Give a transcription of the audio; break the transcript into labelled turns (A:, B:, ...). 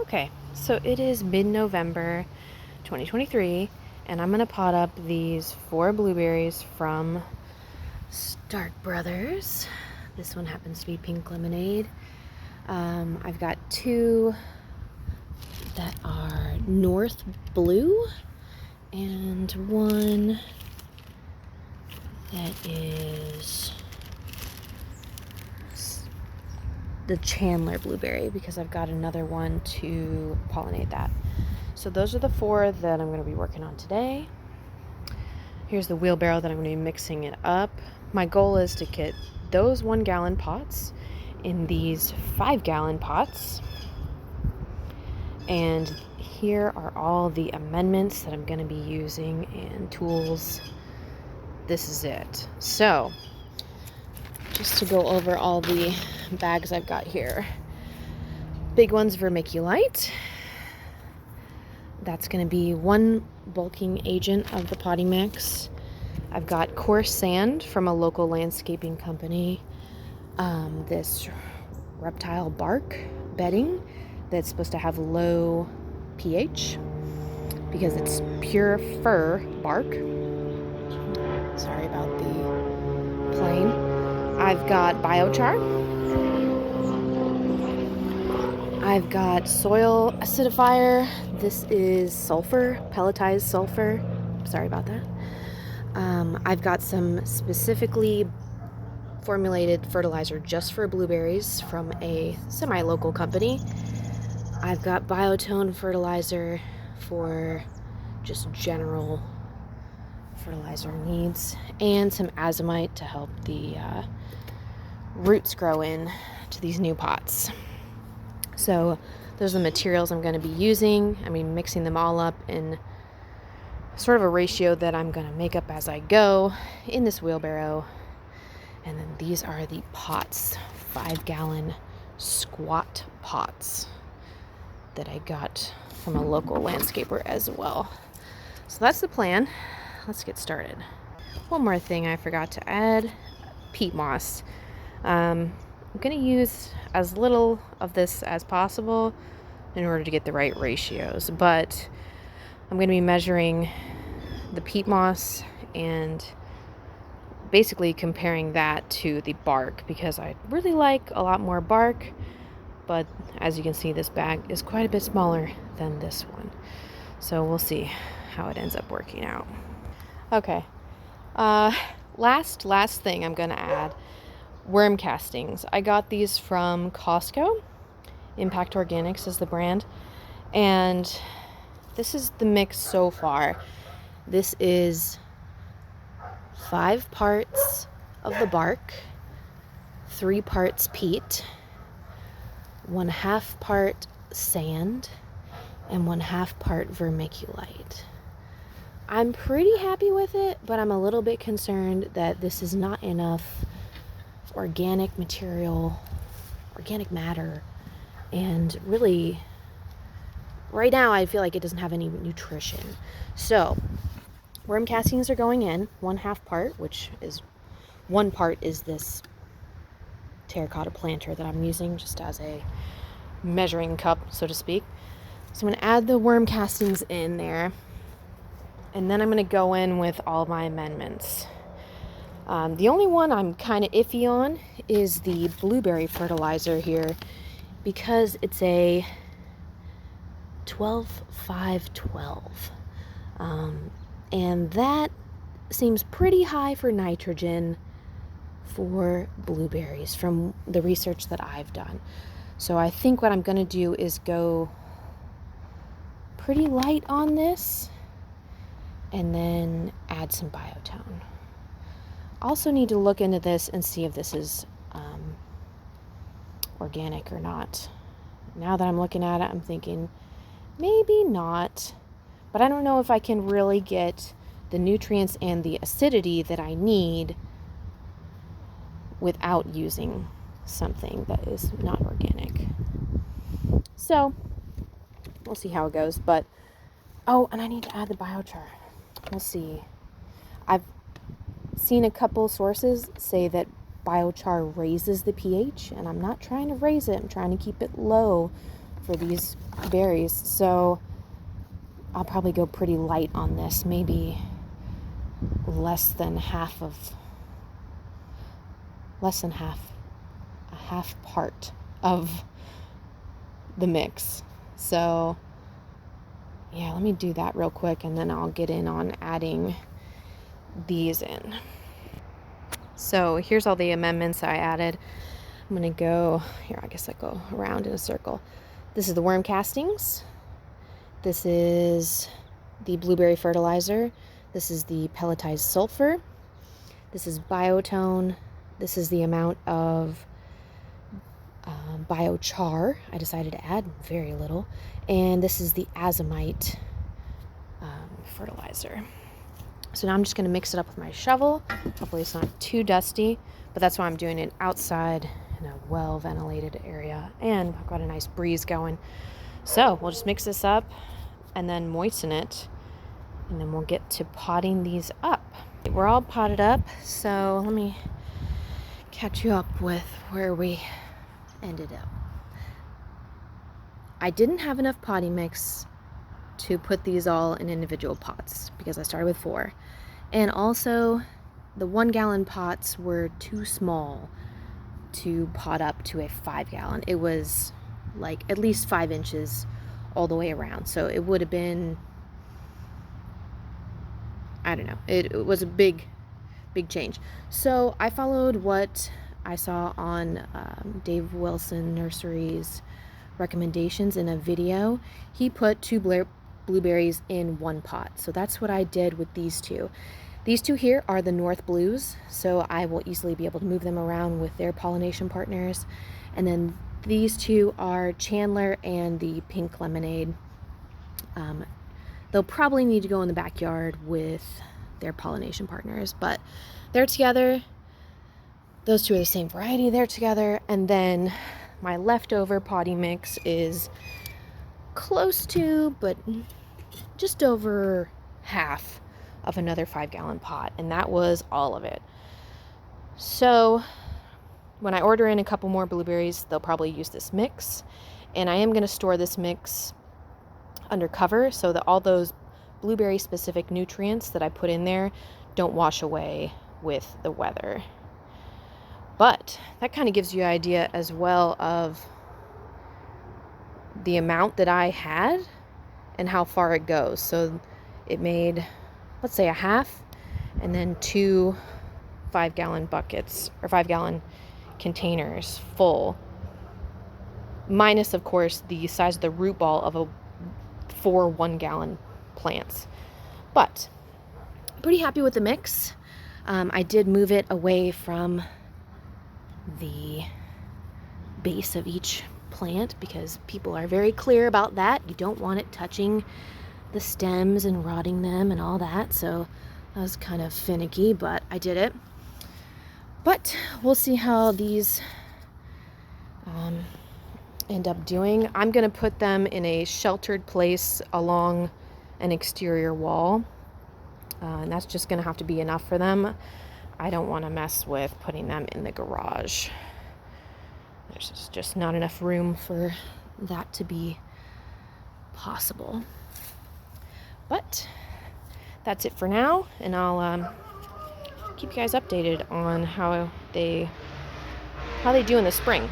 A: Okay, so it is mid-November 2023, and I'm going to pot up these 4 blueberries from Stark Brothers. This one happens to be pink lemonade. I've got 2 that are North Blue and 1 that is the Chandler blueberry, because I've got another one to pollinate that. So those are the 4 that I'm going to be working on today. Here's the wheelbarrow that I'm going to be mixing it up. My goal is to get those 1-gallon pots in these 5-gallon pots. And here are all the amendments that I'm going to be using and tools. This is it. So just to go over all the bags I've got here. Big one's vermiculite. That's going to be 1 bulking agent of the potting mix. I've got coarse sand from a local landscaping company. This Reptile bark bedding that's supposed to have low pH because it's pure fir bark. Sorry about the plane. I've got biochar. I've got soil acidifier. This is sulfur, pelletized sulfur. Sorry about that. I've got some specifically formulated fertilizer just for blueberries from a semi-local company. I've got biotone fertilizer for just general fertilizer needs, and some azomite to help the roots grow in to these new pots. So those are the materials I'm going to be using. I mean, mixing them all up in sort of a ratio that I'm going to make up as I go in this wheelbarrow. And then these are the pots, 5-gallon squat pots that I got from a local landscaper as well. So that's the plan. Let's get started. One more thing I forgot to add, peat moss. I'm going to use as little of this as possible in order to get the right ratios, but I'm going to be measuring the peat moss and basically comparing that to the bark, because I really like a lot more bark, but as you can see, this bag is quite a bit smaller than this one. So we'll see how it ends up working out. Okay, last thing I'm going to add, worm castings. I got these from Costco. Impact Organics is the brand. And this is the mix so far. This is 5 parts of the bark, 3 parts peat, 1/2 part sand, and 1/2 part vermiculite. I'm pretty happy with it, but I'm a little bit concerned that this is not enough organic material, organic matter, and really right now I feel like it doesn't have any nutrition. So worm castings are going in, 1/2 part, which is 1 part is this terracotta planter that I'm using just as a measuring cup, so to speak. So I'm going to add the worm castings in there, and then I'm going to go in with all my amendments. The only one I'm kind of iffy on is the blueberry fertilizer here, because it's a 12-5-12. And that seems pretty high for nitrogen for blueberries from the research that I've done. So I think what I'm going to do is go pretty light on this and then add some biotone. Also need to look into this and see if this is organic or not. Now that I'm looking at it, I'm thinking maybe not, but I don't know if I can really get the nutrients and the acidity that I need without using something that is not organic. So we'll see how it goes. But oh, and I need to add the biochar. We'll see. I've seen a couple sources say that biochar raises the pH, and I'm not trying to raise it. I'm trying to keep it low for these berries. So I'll probably go pretty light on this, maybe less than half, a half part of the mix. So yeah, let me do that real quick and then I'll get in on adding these in. So here's all the amendments I added. I'm gonna go here, I guess I go around in a circle. This is the worm castings. This is the blueberry fertilizer. This is the pelletized sulfur. This is biotone. This is the amount of biochar I decided to add, very little. And this is the azomite fertilizer. So now I'm just going to mix it up with my shovel. Hopefully it's not too dusty, but that's why I'm doing it outside in a well-ventilated area. And I've got a nice breeze going. So we'll just mix this up and then moisten it, and then we'll get to potting these up. We're all potted up, so let me catch you up with where we ended up. I didn't have enough potting mix to put these all in individual pots because I started with 4. And also the 1-gallon pots were too small to pot up to a 5-gallon. It was like at least 5 inches all the way around. So it would have been, I don't know, it was a big change. So I followed what I saw on Dave Wilson Nursery's recommendations in a video. He put 2 blueberries in 1 pot. So that's what I did with these 2. These 2 here are the North Blues, so I will easily be able to move them around with their pollination partners. And then these 2 are Chandler and the Pink Lemonade. They'll probably need to go in the backyard with their pollination partners, but they're together. Those 2 are the same variety, they're together. And then my leftover potting mix is close to, but just over half of another 5-gallon pot, and that was all of it. So when I order in a couple more blueberries, they'll probably use this mix, and I am going to store this mix under cover so that all those blueberry specific nutrients that I put in there don't wash away with the weather. But that kind of gives you an idea as well of the amount that I had and how far it goes. So it made, let's say, a half, and then 2 5-gallon buckets or 5-gallon containers full, minus of course the size of the root ball of 4 1-gallon plants. But I'm pretty happy with the mix. I did move it away from the base of each plant because people are very clear about that. You don't want it touching the stems and rotting them and all that. So that was kind of finicky, but I did it. But we'll see how these end up doing. I'm going to put them in a sheltered place along an exterior wall. And that's just going to have to be enough for them. I don't want to mess with putting them in the garage. There's just not enough room for that to be possible. But that's it for now, and I'll keep you guys updated on how they do in the spring.